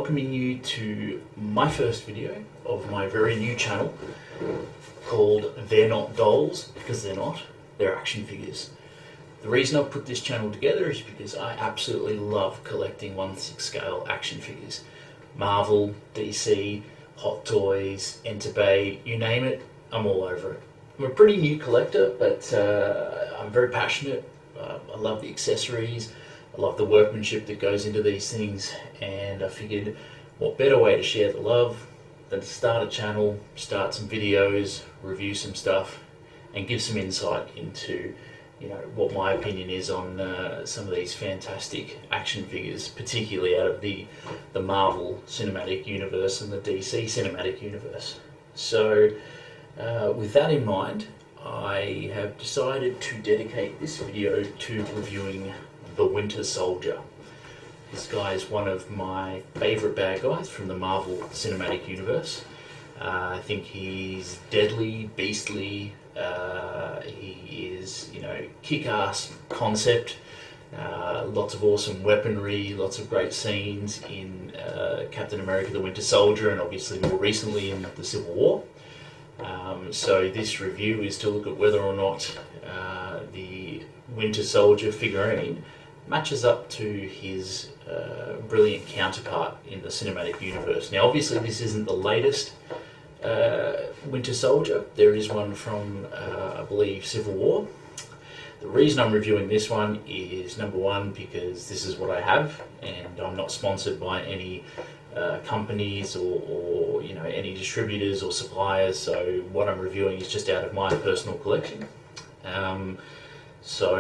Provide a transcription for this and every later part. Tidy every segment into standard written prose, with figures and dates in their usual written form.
welcoming you to my first video of my very new channel called They're Not Dolls, because they're not, they're action figures. The reason I've put this channel together is because I absolutely love collecting 1/6 scale action figures. Marvel, DC, Hot Toys, Enterbay, you name it, I'm all over it. I'm a pretty new collector, but I'm very passionate. I love the accessories, I love the workmanship that goes into these things, and I figured what better way to share the love than to start a channel, start some videos, review some stuff, and give some insight into what my opinion is on some of these fantastic action figures, particularly out of the Marvel Cinematic Universe and the DC Cinematic Universe. So with that in mind, I have decided to dedicate this video to reviewing the Winter Soldier. This guy is one of my favourite bad guys from the Marvel Cinematic Universe. I think he's deadly, beastly, he is, kick-ass concept, lots of awesome weaponry, lots of great scenes in Captain America the Winter Soldier, and obviously more recently in the Civil War. So this review is to look at whether or not the Winter Soldier figurine matches up to his brilliant counterpart in the cinematic universe. Now obviously this isn't the latest Winter Soldier. There is one from, I believe, Civil War. The reason I'm reviewing this one is, number one, because this is what I have, and I'm not sponsored by any companies or any distributors or suppliers, so what I'm reviewing is just out of my personal collection. So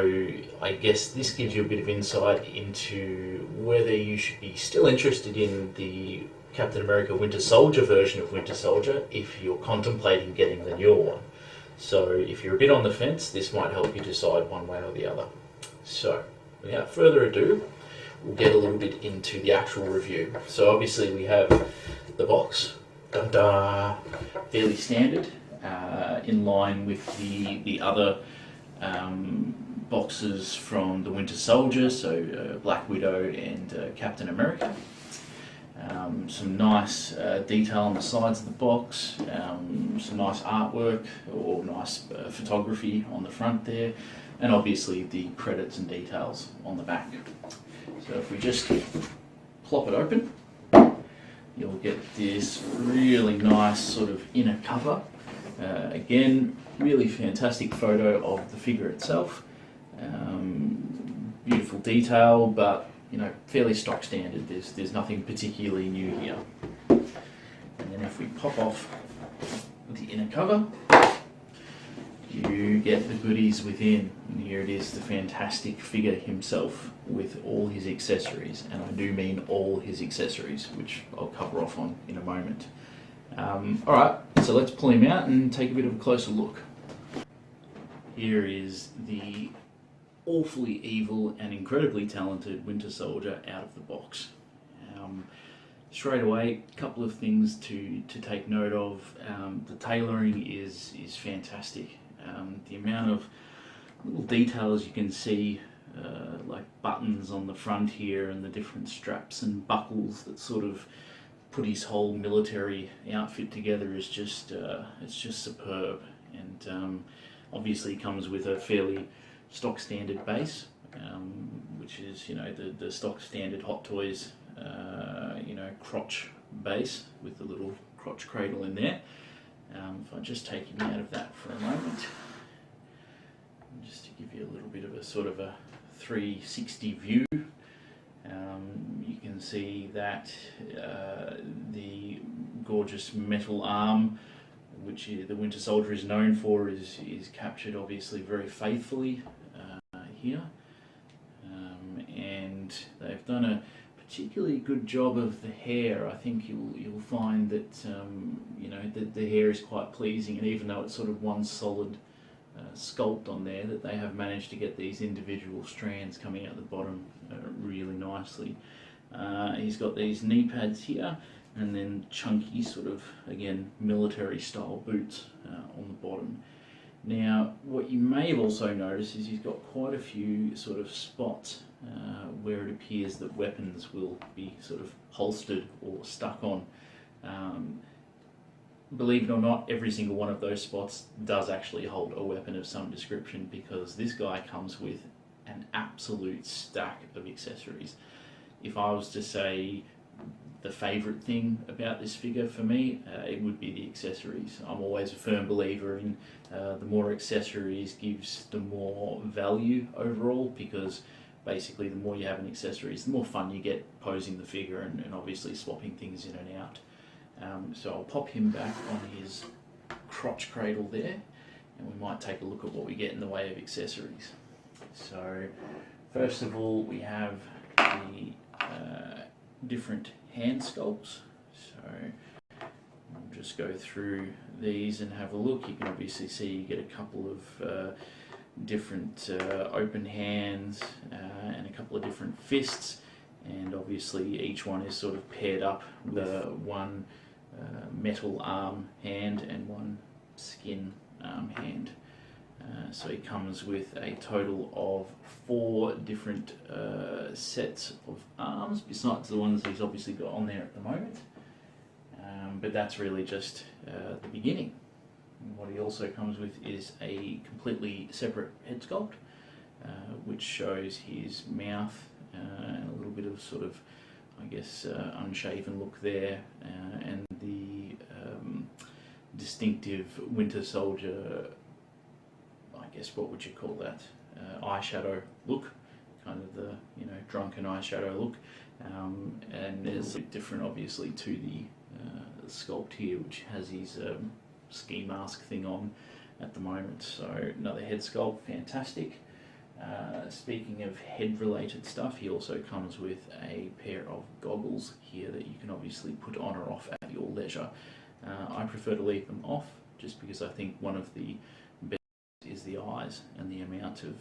I guess this gives you a bit of insight into whether you should be still interested in the Captain America Winter Soldier version of Winter Soldier if you're contemplating getting the newer one. So if you're a bit on the fence, this might help you decide one way or the other. So without further ado, we'll get a little bit into the actual review. So obviously we have the box, fairly standard, in line with the other boxes from the Winter Soldier, so Black Widow and Captain America. Some nice detail on the sides of the box, some nice artwork or nice photography on the front there, and obviously the credits and details on the back. So if we just plop it open, you'll get this really nice sort of inner cover. Again, really fantastic photo of the figure itself. Beautiful detail, but fairly stock standard. There's nothing particularly new here. And then if we pop off the inner cover, you get the goodies within. And here it is, the fantastic figure himself with all his accessories, and I do mean all his accessories, which I'll cover off on in a moment. Alright, so let's pull him out and take a bit of a closer look. Here is the awfully evil and incredibly talented Winter Soldier out of the box. Straight away, a couple of things to take note of. The tailoring is fantastic. The amount of little details you can see, like buttons on the front here and the different straps and buckles that sort of put his whole military outfit together is just it's just superb. And obviously comes with a fairly stock standard base, which is the stock standard Hot Toys crotch base with the little crotch cradle in there. If I just take him out of that for a moment, just to give you a little bit of a sort of a 360 view, you can see that the gorgeous metal arm, which the Winter Soldier is known for, is captured obviously very faithfully here, and they've done a particularly good job of the hair. I think you'll find that the hair is quite pleasing, and even though it's sort of one solid sculpt on there, that they have managed to get these individual strands coming out the bottom really nicely. He's got these knee pads here, and then chunky sort of, again, military style boots on the bottom. Now, what you may have also noticed is he's got quite a few sort of spots where it appears that weapons will be sort of holstered or stuck on. Believe it or not, every single one of those spots does actually hold a weapon of some description, because this guy comes with an absolute stack of accessories. If I was to say the favourite thing about this figure for me, it would be the accessories. I'm always a firm believer in the more accessories gives the more value overall, because basically the more you have in accessories, the more fun you get posing the figure and obviously swapping things in and out. So I'll pop him back on his crotch cradle there, and we might take a look at what we get in the way of accessories. So first of all, we have the different hand sculpts. So I'll just go through these and have a look. You can obviously see you get a couple of different open hands and a couple of different fists, and obviously each one is sort of paired up with one metal arm hand and one skin arm hand. So he comes with a total of 4 different sets of arms, besides the ones he's obviously got on there at the moment. But that's really just the beginning. And what he also comes with is a completely separate head sculpt, which shows his mouth and a little bit of sort of, I guess, unshaven look there, and the distinctive Winter Soldier, I guess, what would you call that, eyeshadow look, kind of the, you know, drunken eyeshadow look, and there's a bit different obviously to the sculpt here, which has his ski mask thing on at the moment. So another head sculpt, fantastic. Speaking of head related stuff, he also comes with a pair of goggles here that you can obviously put on or off at your leisure. I prefer to leave them off, just because I think one of the best is the eyes and the amount of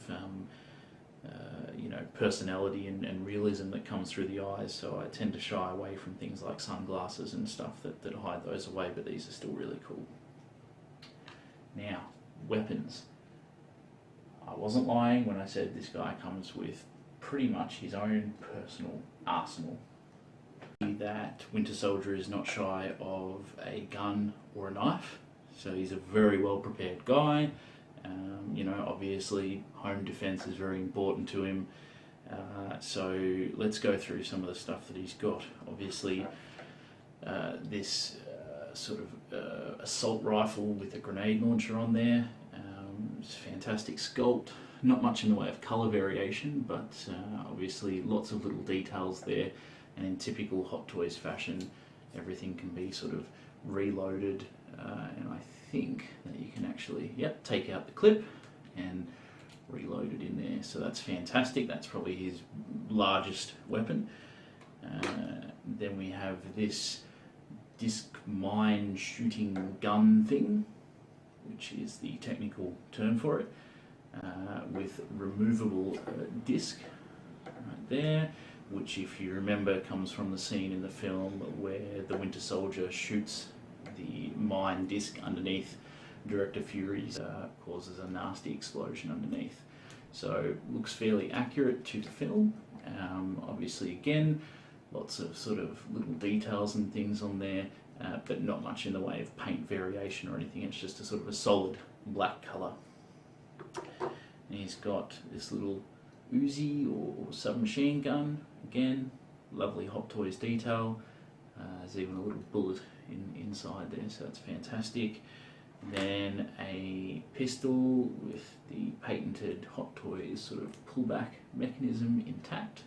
you know, personality and realism that comes through the eyes. So I tend to shy away from things like sunglasses and stuff that hide those away, but these are still really cool. Now, weapons. I wasn't lying when I said this guy comes with pretty much his own personal arsenal. That Winter Soldier is not shy of a gun or a knife, so he's a very well prepared guy. You know, obviously home defense is very important to him, so let's go through some of the stuff that he's got. Obviously this sort of assault rifle with a grenade launcher on there. It's a fantastic sculpt, not much in the way of colour variation, but obviously lots of little details there, and in typical Hot Toys fashion, everything can be sort of reloaded, and I think that you can actually, yep, take out the clip and reload it in there. So that's fantastic. That's probably his largest weapon. Then we have this disc mine shooting gun thing, which is the technical term for it, with removable disc right there, which, if you remember, comes from the scene in the film where the Winter Soldier shoots the mine disc underneath Director Fury's, causes a nasty explosion underneath. So looks fairly accurate to the film. Obviously, again, lots of sort of little details and things on there, but not much in the way of paint variation or anything. It's just a sort of a solid black colour. And he's got this little Uzi or submachine gun. Again, lovely Hot Toys detail. There's even a little bullet inside there, so that's fantastic. Then a pistol with the patented Hot Toys sort of pullback mechanism intact.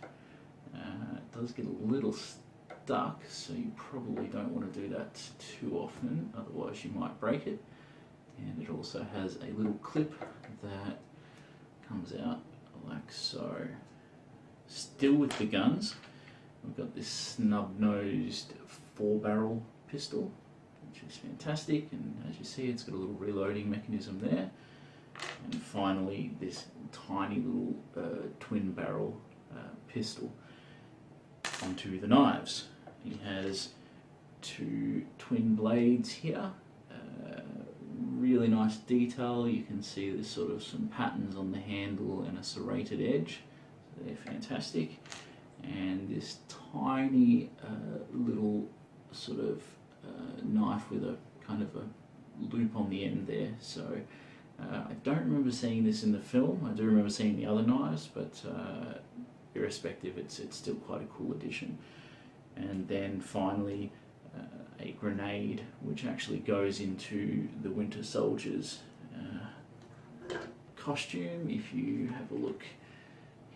It does get a little stuck, so you probably don't want to do that too often, otherwise you might break it. And it also has a little clip that comes out like so. Still with the guns, we've got this snub-nosed 4-barrel pistol, which is fantastic, and as you see, it's got a little reloading mechanism there. And finally, this tiny little twin-barrel pistol. Onto the knives. He has 2 twin blades here. Really really nice detail. You can see there's sort of some patterns on the handle and a serrated edge. So they're fantastic. And this tiny little sort of knife with a kind of a loop on the end there. So I don't remember seeing this in the film. I do remember seeing the other knives, but irrespective, it's still quite a cool addition. And then finally, a grenade, which actually goes into the Winter Soldier's costume. If you have a look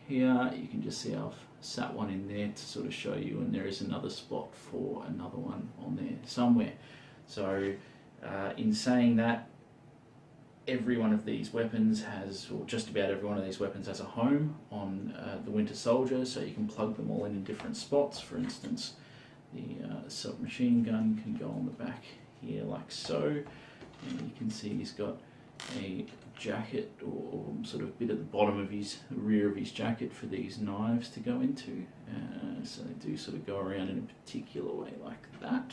here, you can just see I've sat one in there to sort of show you, and there is another spot for another one on there somewhere. So in saying that, every one of these weapons has, or just about every one of these weapons has a home on the Winter Soldier, so you can plug them all in different spots. For instance, the submachine gun can go on the back here like so, and you can see he's got a jacket or sort of bit at the bottom of his rear of his jacket for these knives to go into, so they do sort of go around in a particular way like that.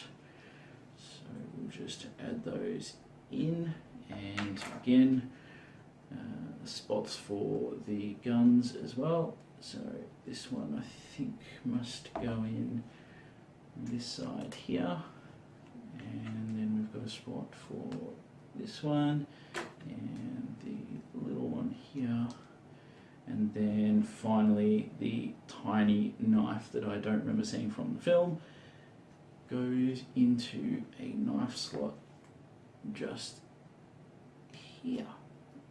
So we'll just add those in, and again spots for the guns as well. So this one I think must go in this side here, and then we've got a spot for this one and the little one here, and then finally the tiny knife that I don't remember seeing from the film goes into a knife slot just here,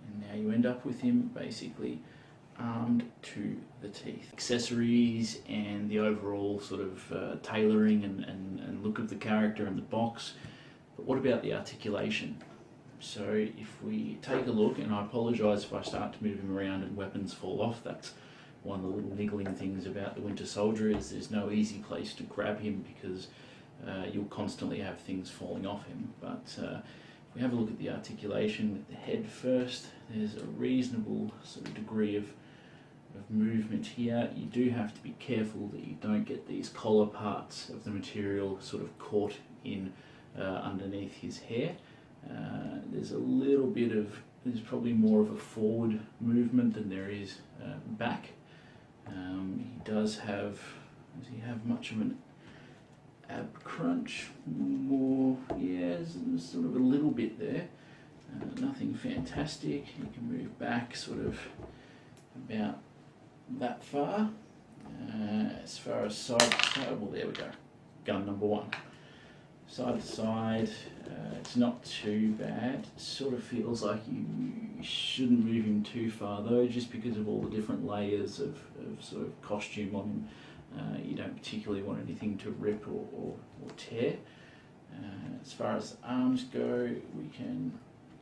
and now you end up with him basically armed to the teeth. Accessories and the overall sort of tailoring and look of the character and the box, but what about the articulation? So if we take a look, and I apologise if I start to move him around and weapons fall off, that's one of the little niggling things about the Winter Soldier, is there's no easy place to grab him because you'll constantly have things falling off him. But if we have a look at the articulation with the head first, there's a reasonable sort of degree of movement here. You do have to be careful that you don't get these collar parts of the material sort of caught in underneath his hair. There's a little bit of, there's probably more of a forward movement than there is back. He does have, does he have much of an ab crunch? More, yeah, there's sort of a little bit there. Nothing fantastic. You can move back sort of about that far. As far as side to side, well, there we go. Gun number one. Side to side, it's not too bad. It sort of feels like you shouldn't move him too far though, just because of all the different layers of sort of costume on him. You don't particularly want anything to rip or tear. As far as arms go, we can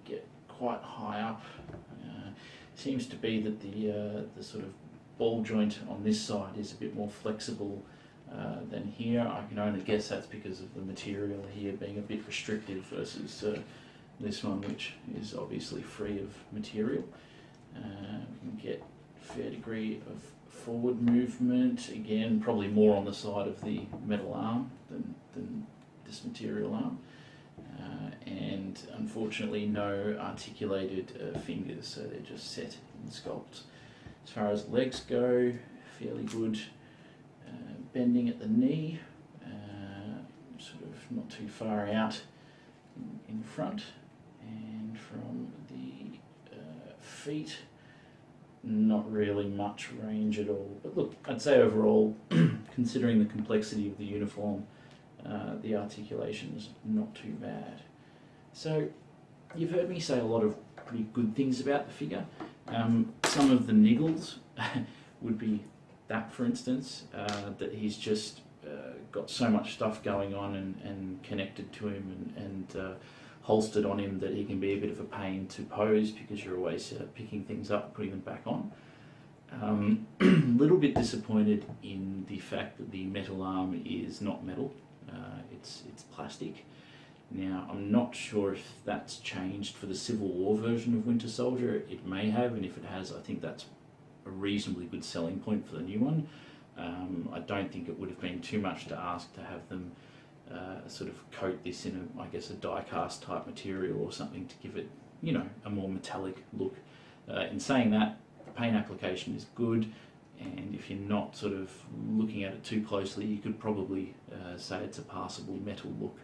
get quite high up. Seems to be that the sort of ball joint on this side is a bit more flexible than here. I can only guess that's because of the material here being a bit restrictive versus this one, which is obviously free of material. We can get a fair degree of forward movement, again probably more on the side of the metal arm than this material arm, and unfortunately no articulated fingers, so they're just set in sculpts. As far as legs go, fairly good bending at the knee, sort of not too far out in front, and from the feet, not really much range at all. But look, I'd say overall, considering the complexity of the uniform, the articulation is not too bad. So you've heard me say a lot of pretty good things about the figure. Some of the niggles would be that, for instance, that he's just got so much stuff going on and connected to him and holstered on him that he can be a bit of a pain to pose because you're always picking things up, putting them back on. A little bit disappointed in the fact that the metal arm is not metal, it's plastic. Now, I'm not sure if that's changed for the Civil War version of Winter Soldier. It may have, and if it has, I think that's a reasonably good selling point for the new one. I don't think it would have been too much to ask to have them sort of coat this in a, I guess, a die-cast type material or something to give it you know, a more metallic look. In saying that, the paint application is good, and if you're not sort of looking at it too closely, you could probably say it's a passable metal look.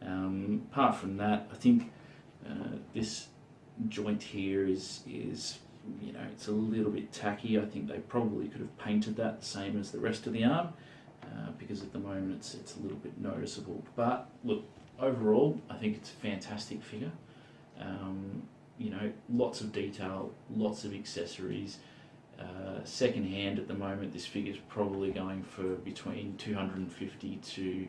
Apart from that, I think this joint here is you know, it's a little bit tacky. I think they probably could have painted that the same as the rest of the arm, because at the moment it's a little bit noticeable. But look, overall, I think it's a fantastic figure. You know, lots of detail, lots of accessories. Second hand at the moment, this figure is probably going for between $250 to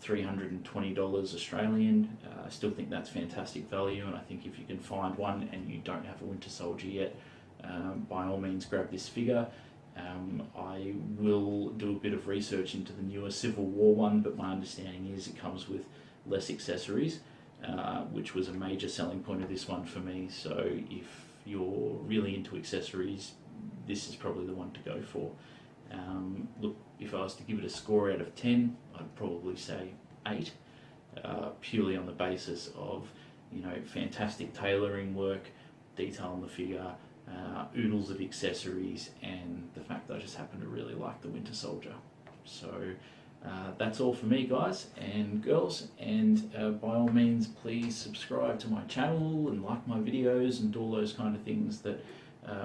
$320 Australian. I still think that's fantastic value, and I think if you can find one and you don't have a Winter Soldier yet, by all means grab this figure. I will do a bit of research into the newer Civil War one, but my understanding is it comes with less accessories, which was a major selling point of this one for me. So if you're really into accessories, this is probably the one to go for. Look, if I was to give it a score out of 10, I'd probably say 8, purely on the basis of, you know, fantastic tailoring work, detail on the figure, oodles of accessories, and the fact that I just happen to really like the Winter Soldier. So that's all for me, guys and girls, and by all means please subscribe to my channel and like my videos and do all those kind of things that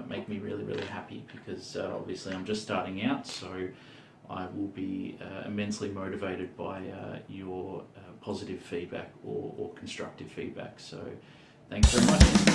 make me really, really happy, because obviously I'm just starting out, so I will be immensely motivated by your positive feedback or constructive feedback. So thanks very much.